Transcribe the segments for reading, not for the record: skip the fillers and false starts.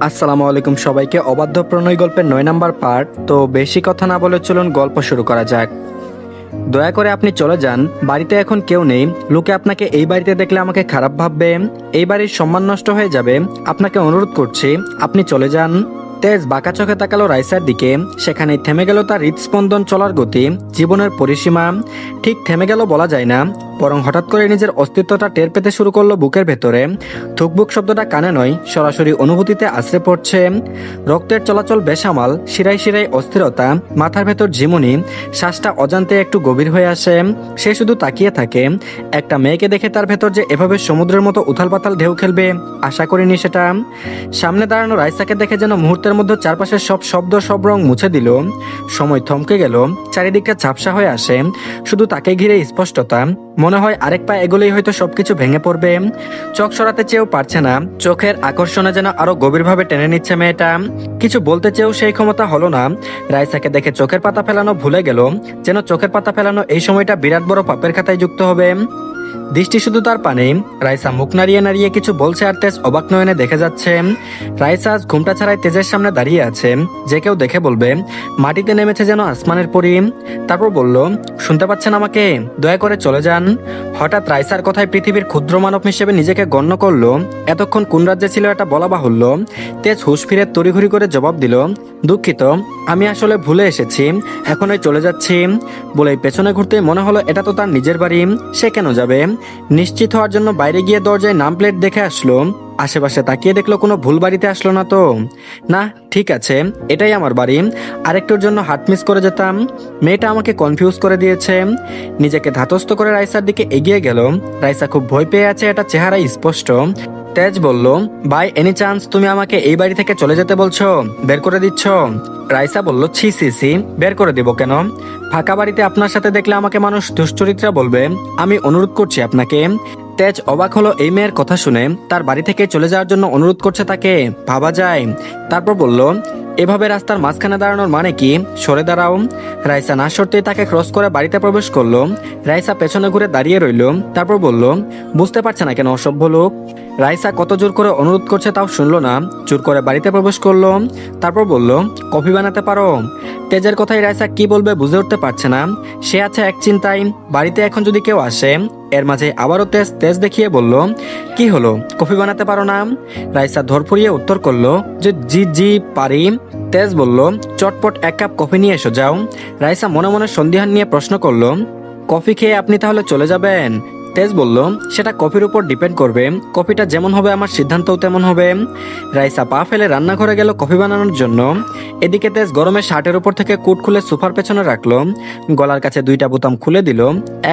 আসসালামু আলাইকুম সবাইকে। অবাধ্য প্রণয় গল্পের 9 নাম্বার পার্ট। তো বেশি কথা না বলে চলুন গল্প শুরু করা যাক। দয়া করে আপনি চলে যান, বাড়িতে এখন কেউ নেই। লোকে আপনাকে এই বাড়িতে দেখলে আমাকে খারাপ ভাববে, এই বাড়ির সম্মান নষ্ট হয়ে যাবে। আপনাকে অনুরোধ করছি আপনি চলে যান। তেজ বাঁকা চোখে তাকালো রাইসার দিকে। সেখানেই থেমে গেল তার হৃদস্পন্দন, চলার গতি, জীবনের পরিসীমা। ঠিক থেমে গেল বলা যায় না, বরং হঠাৎ করে নিজের অস্তিত্বটা টের পেতে শুরু করলো বুকের ভেতরে। থুকবুক শব্দটা কানে নয়, সরাসরি অনুভূতিতে আশ্রে পড়ছে। রক্তের চলাচল বেসামাল, শিরায় শিরায় অস্থিরতা, মাথার ভেতর ঝিমুনি, শ্বাসটা অজান্তে একটু গভীর হয়ে আসে। সে শুধু তাকিয়ে থাকে। একটা মেয়েকে দেখে তার ভেতর যে এভাবে সমুদ্রের মতো উথাল পাতাল ঢেউ খেলবে আশা করিনি সেটা। সামনে দাঁড়ানো রাইসাকে দেখে যেন মুহূর্তের মধ্যে চারপাশের সব শব্দ, সব রং মুছে দিল। সময় থমকে গেল, চারিদিকটা ঝাপসা হয়ে আসে। শুধু তাকে ঘিরে স্পষ্টতা। মনে হয় আরেক পা এগোলেই হয়তো সবকিছু ভেঙে পড়বে। চোখ সরাতে চেয়েও পারছে না, চোখের আকর্ষণে যেন আরো গভীরভাবে টেনে নিচ্ছে মেয়েটা। কিছু বলতে চেয়েও সেই ক্ষমতা হলো না। রাইসাকে দেখে চোখের পাতা ফেলানো ভুলে গেল, যেন চোখের পাতা ফেলানো এই সময়টা বিরাট বড় পাপের খাতায় যুক্ত হবে। দৃষ্টি শুধু তার পানে। রাইসা মুখ নাড়িয়ে নাড়িয়ে কিছু বলছে আর তেজ অবাক নয়নে দেখে যাচ্ছে। রাইসা আজ ঘুমটা ছাড়াই তেজের সামনে দাঁড়িয়ে আছে। যে কেউ দেখে বলবে মাটিতে নেমেছে যেন আসমানের পরি। তারপর বলল, শুনতে পাচ্ছেন আমাকে? দয়া করে চলে যান। হঠাৎ রাইসার কথায় পৃথিবীর ক্ষুদ্র মানব হিসেবে নিজেকে গণ্য করলো। এতক্ষণ কোন রাজ্যে ছিল এটা বলা বাহুল্য। তেজ হুঁশ ফিরে তড়িঘড়ি করে জবাব দিল, দুঃখিত, আমি আসলে ভুলে এসেছি, এখনই চলে যাচ্ছি। বলেই পেছনে ঘুরতে মনে হলো এটা তো তার নিজের বাড়ি, সে কেন যাবে। নিশ্চিত হওয়ার জন্য বাইরে গিয়ে দরজায় নাম প্লেট দেখে আসলো। আশেপাশে তাকিয়ে দেখলো কোনো ভুল বাড়িতে আসলো না তো। না, ঠিক আছে, এটাই আমার বাড়ি। আরেকটুর জন্য হাট মিস করে যেতাম। মেয়েটা আমাকে কনফিউজ করে দিয়েছে। নিজেকে ধাতস্থ করে রাইসার দিকে এগিয়ে গেল। রাইসা খুব ভয় পেয়ে আছে, এটা চেহারায় স্পষ্ট। তেজ বলল, বাই এনি চান্স তুমি আমাকে এই বাড়ি থেকে চলে যেতে বলছো? বের করে দিচ্ছ? রাইসা বলল, ছি ছি ছি, বের করে দিব কেন? ফাঁকা বাড়িতে আপনার সাথে দেখলে আমাকে মানুষ দুশ্চরিত্রা বলবে। আমি অনুরোধ করছি আপনাকে। তেজ অবাক হলো এই মেয়ের কথা শুনে। তার বাড়ি থেকে চলে যাওয়ার জন্য অনুরোধ করছে তাকে, ভাবা যায়। তারপর বলল, এভাবে রাস্তার মাঝখানে দাঁড়ানোর মানে কি? সরে দাঁড়াও। রাইসা না সরতেই তাকে ক্রস করে বাড়িতে প্রবেশ করলো। রাইসা পেছনে ঘুরে দাঁড়িয়ে রইল। তারপর বলল, বুঝতে পারছে না কেন অসভ্য লোক। রাইসা কত জোর করে অনুরোধ করছে তাও শুনলো না, জোর করে বাড়িতে প্রবেশ করলো। তারপর বলল, কফি বানাতে পারো? তেজের কথাই রাইসা কি বলবে বুঝে উঠতে পারছে না। সে আছে এক চিন্তায়, বাড়িতে এখন যদি কেউ আসে। এর মাঝে আবারও তেজ তেজ দেখিয়ে বলল, কি হলো, কফি বানাতে পারো না? রাইসা ধরফড়িয়ে উত্তর করলো যে জি জি পারি। তেজ বলল, চটপট 1 কাপ কফি নিয়ে এসো যাও। রাইসা মনে মনে সন্দিহান নিয়ে প্রশ্ন করলো, কফি খেয়ে আপনি তাহলে চলে যাবেন? তেজ বলল, সেটা কফির উপর ডিপেন্ড করবে, কফিটা যেমন হবে আমার সিদ্ধান্তও তেমন হবে। রাইসা পা ফেলে রান্নাঘরে গেল কফি বানানোর জন্য। এদিকে তেজ গরমে শার্টের উপর থেকে কোট খুলে সোফার পেছনে রাখলো। গলার কাছে 2টা বোতাম খুলে দিল।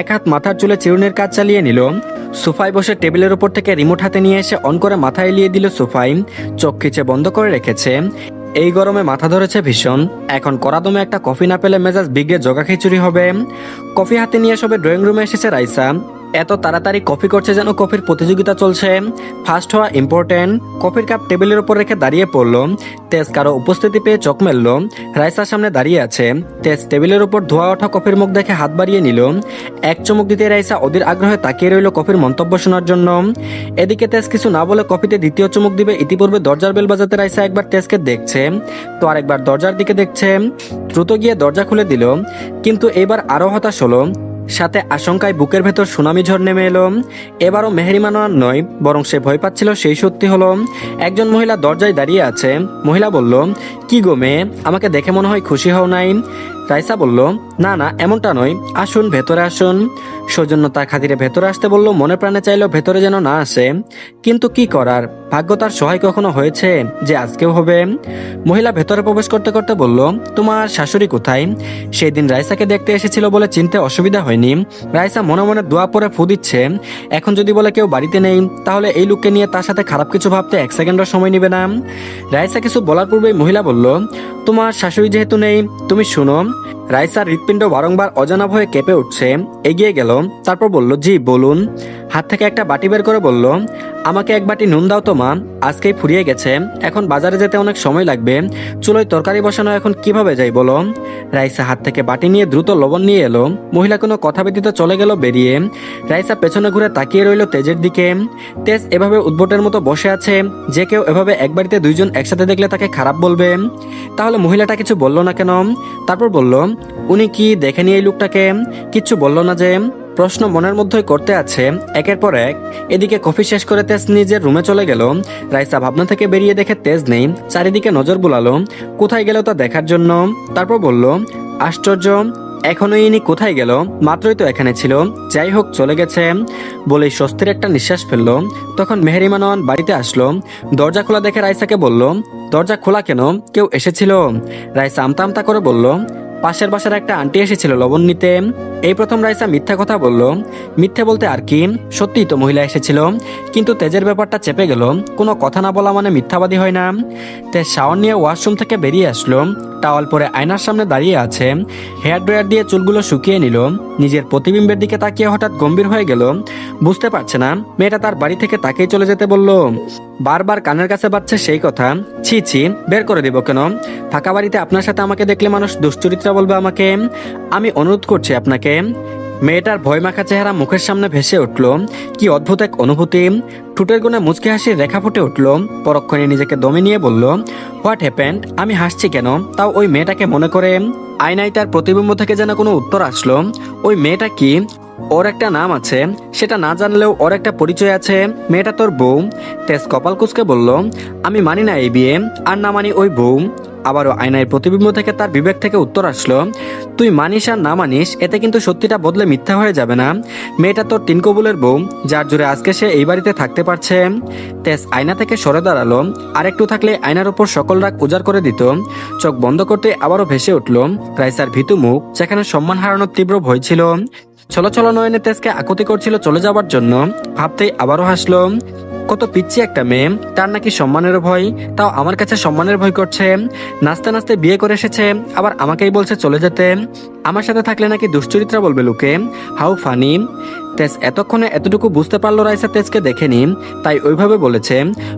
এক হাত মাথার চুলে চিরুনির কাজ চালিয়ে নিল। সোফায় বসে টেবিলের উপর থেকে রিমোট হাতে নিয়ে এসে অন করে মাথায় এলিয়ে দিল সোফায়। চোখ খিচে বন্ধ করে রেখেছে। এই গরমে মাথা ধরেছে ভীষণ। এখন কড়াদমে একটা কফি না পেলে মেজাজ বিগড়ে জগা খিচুড়ি হবে। কফি হাতে নিয়ে সবে ড্রয়িং রুমে এসেছে রাইসা। এত তাড়াতাড়ি কফি করছে যেন কফির প্রতিযোগিতা চলছে। ফার্স্ট হওয়া ইম্পর্টেন্ট। কফির কাপ টেবিলের উপর রেখে দাঁড়িয়ে পড়লো। তেজ কারো উপস্থিতি পেয়ে চোখ মেলল। রাইসার সামনে দাঁড়িয়ে আছে। তেজ টেবিলের উপর ধোয়া ওঠা কফির মুখ দেখে হাত বাড়িয়ে নিল। এক চুমুক দিতে রাইসা অধীর আগ্রহে তাকিয়ে রইল কফির মন্তব্য শোনার জন্য। এদিকে তেজ কিছু না বলে কফিতে দ্বিতীয় চুমুক দিবে ইতিপূর্বে দরজার বেল বাজাতে রাইসা একবার তেজকে দেখছে, তো আরেকবার দরজার দিকে দেখছে। দ্রুত গিয়ে দরজা খুলে দিল, কিন্তু এবার আরো হতাশ হলো। সাথে আশঙ্কায় বুকের ভেতর সুনামি ঝড় নেমে এলো। এবারও মেহেরিমান নয়, বরং সে ভয় পাচ্ছিল সেই সত্যি হলো। একজন মহিলা দরজায় দাঁড়িয়ে আছে। মহিলা বলল, কি গো মেয়ে, আমাকে দেখে মনে হয় খুশি হও নাই? রাইসা বলল, না না, এমনটা নয়, আসুন ভেতরে আসুন। সৌজন্য তার খাতিরে ভেতরে আসতে বলল, মনে প্রাণে চাইলেও ভেতরে যেন না আসে। কিন্তু কি করার, ভাগ্য তার সহায় কখনো হয়েছে যে আজকেও হবে। মহিলা ভেতরে প্রবেশ করতে করতে বলল, তোমার শাশুড়ি কোথায়? সেই দিন রাইসাকে দেখতে এসেছিল বলে চিনতে অসুবিধা হয়নি। রাইসা মনে মনে দোয়া পরে ফু দিচ্ছে। এখন যদি বলে কেউ বাড়িতে নেই, তাহলে এই লোককে নিয়ে তার সাথে খারাপ কিছু ভাবতে 1 সেকেন্ডও সময় নিবে না। রাইসা কিছু বলার পূর্বেই মহিলা বলল, তোমার শাশুড়ি যেহেতু নেই, তুমি শুনো। রাইসার হৃৎপিণ্ড বারংবার অজানা ভয়ে কেঁপে উঠছে। এগিয়ে গেল, তারপর বলল, জি বলুন। হাত থেকে একটা বাটি বের করে বলল, আমাকে এক বাটি নুন দাও তো মা, আজকেই ফুরিয়ে গেছে, এখন বাজারে যেতে অনেক সময় লাগবে, চুলোয় তরকারি বসানো এখন কিভাবে যাই বলো। রাইসা হাত থেকে বাটি নিয়ে দ্রুত লবণ নিয়ে এলো। মহিলা কোনো কথা ব্যতীত চলে গেল বেরিয়ে। রাইসা পেছনে ঘুরে তাকিয়ে রইল তেজের দিকে। তেজ এভাবে উদ্ভটের মতো বসে আছে, যে কেউ এভাবে এক বাড়িতে দুইজন একসাথে দেখলে তাকে খারাপ বলবে। তাহলে মহিলাটা কিছু বলল না কেন? তারপর বলল, উনি কি দেখেনি এই লোকটাকে? কিচ্ছু বলল না যে? প্রশ্ন মনের মধ্যেই করতে আছে একের পর এক। এদিকে কফি শেষ করে তেজ নিজের রুমে চলে গেল। রাইসা ভাবনা থেকে বেরিয়ে দেখে তেজ নেই। চারিদিকে নজর বুলালো কোথায় গেল তা দেখার জন্য। তারপর বলল, আশ্চর্য, এখনো ইনি কোথায় গেল? মাত্রই তো এখানে ছিল। যাই হোক, চলে গেছে বলেই স্বস্তির একটা নিঃশ্বাস ফেললো। তখন মেহেরিমা নয়ন বাড়িতে আসলো। দরজা খোলা দেখে রাইসাকে বলল, দরজা খোলা কেন? কেউ এসেছিল? রাইসা আমতা আমতা করে বলল, পাশের বাসার একটা আন্টি এসেছিল লবণ নিতে। এই প্রথম রাইসা মিথ্যা কথা বলল। মিথ্যে বলতে আর কি, সত্যিই তো মহিলা এসেছিল। কিন্তু তেজের ব্যাপারটা চেপে গেল। কোনো কথা না বলা মানে মিথ্যাবাদী হয় না। তেজ শাওয়ার নিয়ে ওয়াশরুম থেকে বেরিয়ে আসলো। টাওয়াল পরে আয়নার সামনে দাঁড়িয়ে আছে। হেয়ার ড্রায়ার দিয়ে চুলগুলো শুকিয়ে নিল। নিজের প্রতিবিম্বের দিকে তাকিয়ে হঠাৎ গম্ভীর হয়ে গেল। বুঝতে পারছে না মেয়েটা তার বাড়ি থেকে তাকেই চলে যেতে বলল। বারবার কানের কাছে বাজছে সেই কথা, ছি ছি, বের করে দিব কেন? ফাঁকা বাড়িতে আপনার সাথে আমাকে দেখলে মানুষ দুশ্চরিত্রা বলবে আমাকে। আমি অনুরোধ করছি আপনাকে। মেয়েটার ভয়মাখা চেহারা মুখের সামনে ভেসে উঠল। কি অদ্ভুত এক অনুভূতি। ঠোঁটের কোণে মুচকি হাসির রেখা ফুটে উঠল। পরক্ষণে নিজেকে দমে নিয়ে বলল, হোয়াট হ্যাপেন্ড? আমি হাসছি কেন? তাও ওই মেয়েটাকে মনে করে। আয়নায় তার প্রতিবিম্ব থেকে যেন কোনো উত্তর আসলো। ওই মেয়েটা কি? ওর একটা নাম আছে, সেটা না জানলেও ওর একটা পরিচয় আছে। মেয়েটা তোর বউ। তেজ কপাল কুঁচকে বলল, আমি মানি না এই বিয়ে, আর না মানি ওই বউ। আবারও আয়নায় প্রতিবিম্ব থেকে তার বিবেক থেকে উত্তর আসলো, তুই মানিস আর না মানিস, এতে কিন্তু সত্যিটা বদলে মিথ্যা হয়ে যাবে না। মেয়েটা তোর তিন কবুলের বউ, যার জোরে আজকে সে এই বাড়িতে থাকতে পারছে। তেজ আয়না থেকে সরে দাঁড়ালো। আর একটু থাকলে আয়নার উপর সকল রাগ উজাড় করে দিত। চোখ বন্ধ করতে আবারও ভেসে উঠল রাইসার ভীতু মুখ, যেখানে সম্মান হারানোর তীব্র ভয় ছিল। চলো চলো নয়নে তেজকে আকুতি করছিল চলে যাবার জন্য। ভাবতেই আবারও হাসলো। কত পিচ্ছি একটা মেয়ে, তার নাকি সম্মানের ভয়, তাও আমার কাছে সম্মানের ভয় করছে। নাচতে নাচতে বিয়ে করে এসেছে, আবার আমাকেই বলছে চলে যেতে। আমার সাথে থাকলে নাকি দুশ্চরিত্রা বলবে লোকে। How funny. তেজ এতক্ষণে এতটুকু বুঝতে পারলো রাইসা তেজকে দেখেনি, তাই ওইভাবে বলেছে।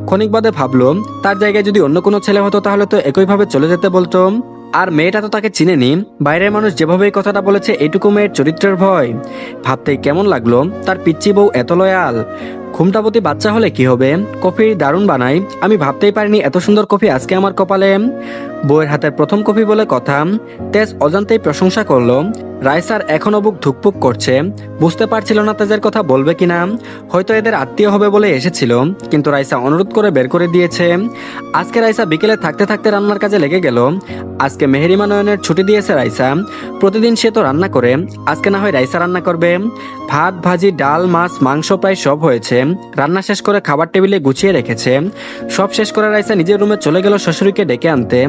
ক্ষণিক বাদে ভাবলো, তার জায়গায় যদি অন্য কোনো ছেলে হতো তাহলে তো একইভাবে চলে যেতে বলতো। আর মেয়েটা তো তাকে চিনেনি। বাইরের মানুষ যেভাবে এই কথাটা বলেছে, এইটুকু মেয়ের চরিত্রের ভয়। ভাবতেই কেমন লাগলো তার পিচ্চি বউ এত লয়াল। ঘুমটাপতি বাচ্চা হলে কি হবে? কফি দারুণ বানাই, আমি ভাবতেই পারিনি এত সুন্দর কফি আজকে আমার কপালে। বউয়ের হাতের প্রথম কফি বলে কথা। তেজ অজান্তেই প্রশংসা করলো। রাইসার এখনো বুক ধুকপুক করছে। বুঝতে পারছিল না তেজের কথা বলবে কিনা। হয়তো এদের আত্মীয় হবে বলে এসেছিল, কিন্তু রাইসা অনুরোধ করে বের করে দিয়েছে। আজকে রাইসা বিকেলে থাকতে থাকতে রান্নার কাজে লেগে গেল। আজকে মেহেরিমা নয়নের ছুটি দিয়েছে রাইসা। প্রতিদিন সে তো রান্না করে, আজকে না হয় রাইসা রান্না করবে। ভাত ভাজি ডাল মাছ মাংস প্রায় সব হয়েছে। রান্না শেষ করে খাবার টেবিলে গুছিয়ে রেখেছে। সব শেষ করে রাইসা নিজের রুমে চলে গেল শ্বশুরকে ডেকে আনতে।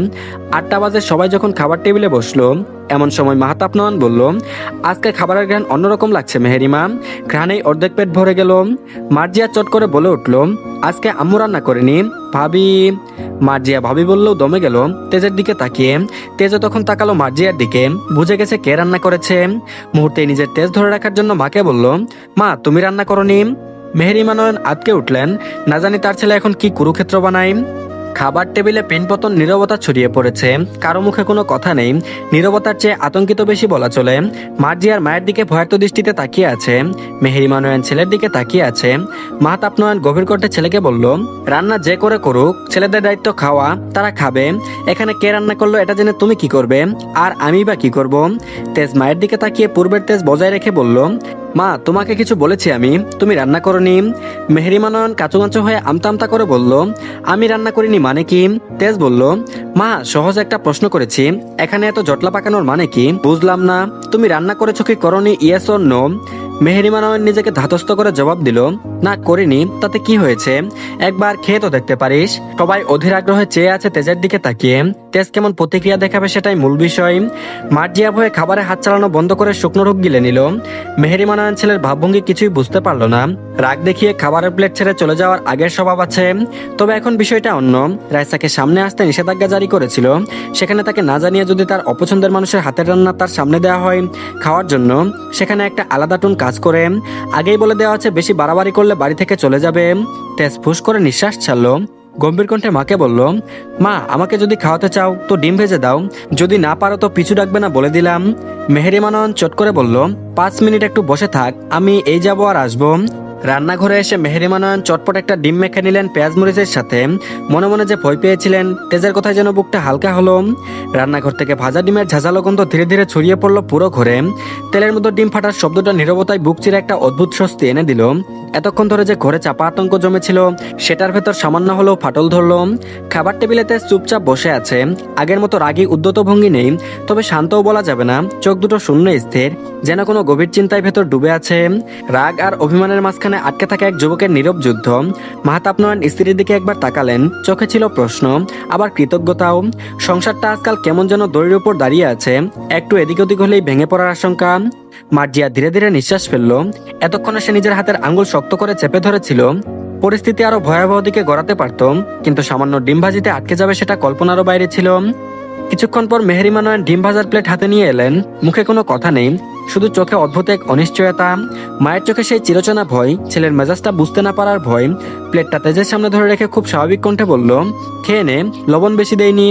8টা বাজে সবাই যখন খাবার টেবিলে বসলো, এমন সময় মাহাতাব নয়ন বলল, আজকে খাবারের ঘ্রাণ অন্যরকম লাগছে মেহেরিমা। ঘ্রাণেই অর্ধেক পেট ভরে গেল। মার্জিয়া চট করে বলে উঠল, আজকে আম্মু রান্না করেনি, ভাবি। মার্জিয়া ভাবি বললেও দমে গেল তেজের দিকে তাকিয়ে। তেজও তখন তাকালো মার্জিয়ার দিকে, বুঝে গেছে কে রান্না করেছে। মুহূর্তে নিজের তেজ ধরে রাখার জন্য মাকে বলল, মা তুমি রান্না করনি? মেহেরিমা নয়ন আটকে উঠলেন, না জানি তার ছেলে এখন কি কুরুক্ষেত্র বানায়। খাবার টেবিলে পিনপতন নীরবতা ছড়িয়ে পড়েছে। কারো মুখে কোনো কথা নেই। নীরবতার চেয়ে আতঙ্কিত বেশি বলা চলে। মার্জিয়ার মায়ের দিকে ভয়ার্ত দৃষ্টিতে তাকিয়ে আছে। মেহেরিমা নয়ন ছেলের দিকে তাকিয়ে আছে। মাহতাব নয়ন গভীর কণ্ঠে ছেলেকে বলল, রান্না যে করে করুক, ছেলেদের দায়িত্ব খাওয়া, তারা খাবে। এখানে কে রান্না করলো এটা জেনে তুমি কি করবে? আর আমি বা কি করব? তেজ মায়ের দিকে তাকিয়ে পূর্বের তেজ বজায় রেখে বলল, মা তোমাকে কিছু বলেছি আমি, তুমি রান্না করনি। মেহেরিমা নয়ন কাঁচুমাচু হয়ে আমতা আমতা করে বলল, আমি রান্না করিনি মানে কি? তেজ বলল, মা সহজ একটা প্রশ্ন করেছি, এখানে এত জটলা পাকানোর মানে কি বুঝলাম না। তুমি রান্না করেছো কি করনি, ইয়েস অর নো? মেহেরিমা নয়ন নিজেকে ধাতস্থ করে জবাব দিল, না করিনি, তাতে কি হয়েছে? একবার খেয়ে তো দেখতে পারিস। সবাই অধীর আগ্রহে চেয়ে আছে তেজের দিকে তাকিয়ে। তেজ কেমন প্রতিক্রিয়া দেখাবে সেটাই মূল বিষয়। মার্জিয়া ভয়ে খাবারে হাত চালানো বন্ধ করে শুকনো রোগ গিলে নিল। মেহেরিমা নয়ন ছেলের ভাবভঙ্গি কিছুই বুঝতে পারলো না। রাগ দেখিয়ে খাবারের প্লেট ছেড়ে চলে যাওয়ার আগের স্বভাব আছে, তবে এখন বিষয়টা অন্য। রাইসাকে সামনে আসতে নিষেধাজ্ঞা জারি করেছিল, সেখানে তাকে না জানিয়ে যদি তার অপছন্দের মানুষের হাতের রান্না তার সামনে দেওয়া হয় খাওয়ার জন্য, সেখানে একটা আলাদা টোন কাজ করে। আগেই বলে দেওয়া আছে বেশি বাড়াবাড়ি করলে বাড়ি থেকে চলে যাবে। তেজ ফুস করে নিঃশ্বাস ছাড়লো, গম্ভীর কণ্ঠে মাকে বলল, মা আমাকে যদি খাওয়াতে চাও তো ডিম ভেজে দাও, যদি না পারো তো পিছু ডাকবে না বলে দিলাম। মেহেরিমা নয়ন চট করে বলল, 5 মিনিট একটু বসে থাক, আমি এই যাবো আর আসবো। রান্নাঘরে এসে মেহেরিমা নয়ন চটপট একটা ডিম মেখে নিলেন পেঁয়াজ মরিচের সাথে। মনে মনে যে ভয় পেয়েছিলেন, তেজের কথায় যেন বুকটা হালকা হলো। রান্নাঘর থেকে ভাজা ডিমের ঝাঁঝালো গন্ধ ধীরে ধীরে ছড়িয়ে পড়লো পুরো ঘরে। তেলের মধ্যে ডিম ফাটার শব্দটা নীরবতায় বুক চিরে একটা অদ্ভুত স্বস্তি এনে দিল। এতক্ষণ ধরে যে ঘরে চাপা আতঙ্ক জমেছিল, সেটার ভেতর সামান্য হলেও ফাটল ধরলো। খাবার টেবিলে তেজ চুপচাপ বসে আছে, আগের মতো রাগী উদ্যত ভঙ্গি নেই, তবে শান্তও বলা যাবে না, চোখ দুটো শূন্য স্থির, যেন কোনো গভীর চিন্তায় ভেতর ডুবে আছে। রাগ আর অভিমানের মাঝখানে আটকে থাকা এক যুবকের নীরব যুদ্ধ। মাহতাব নয়ন স্ত্রীর দিকে একবার তাকালেন, চোখে ছিল প্রশ্ন, আবার কৃতজ্ঞতাও। সংসারটা আজকাল কেমন যেন দড়ির উপর দাঁড়িয়ে আছে, একটু এদিক ওদিক হলেই ভেঙে পড়ার আশঙ্কা। মার্জিয়া ধীরে ধীরে নিঃশ্বাস ফেলল। এতক্ষণে সে নিজের হাতের আঙ্গুল শক্ত করে চেপে ধরেছিল। পরিস্থিতি আরো ভয়াবহ দিকে গড়াতে পারত, কিন্তু সামান্য ডিম ভাজিতে আটকে যাবে সেটা কল্পনারও বাইরে ছিল। কিছুক্ষণ পর মেহেরিমা নয়ন ডিম ভাজার প্লেট হাতে নিয়ে এলেন, মুখে কোনো কথা নেই, শুধু চোখে অদ্ভুত এক অনিশ্চয়তা। মায়ের চোখে সেই চিরচেনা ভয়, ছেলের মেজাজটা বুঝতে না পারার ভয়। প্লেটটা তেজের সামনে ধরে রেখে খুব স্বাভাবিক কণ্ঠে বলল, খেয়ে নে, লবণ বেশি দেয়নি।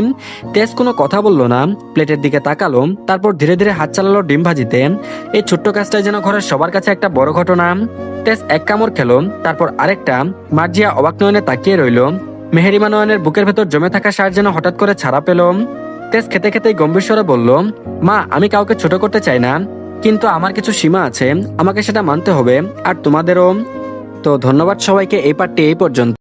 তেজ কোনো কথা বলল না, প্লেটের দিকে তাকালো, তারপর ধীরে ধীরে হাত চালালো ডিম ভাজিতে। এই ছোট্ট কাজটাই যেন ঘরের সবার কাছে একটা বড় ঘটনা। তেজ এক কামড় খেলো, তারপর আরেকটা। মার্জিয়া অবাক নয়নে তাকিয়ে রইল। মেহেরিমা নয়নের বুকের ভেতর জমে থাকা সার যেন হঠাৎ করে ছাড়া পেল। তেজ খেতে খেতেই গম্ভীর স্বরে বলল, মা আমি কাউকে ছোট করতে চাই না, কিন্তু আমার কিছু সীমা আছে, আমাকে সেটা মানতে হবে, আর তোমাদেরও। তো ধন্যবাদ সবাইকে, এই পার্টটি এই পর্যন্ত।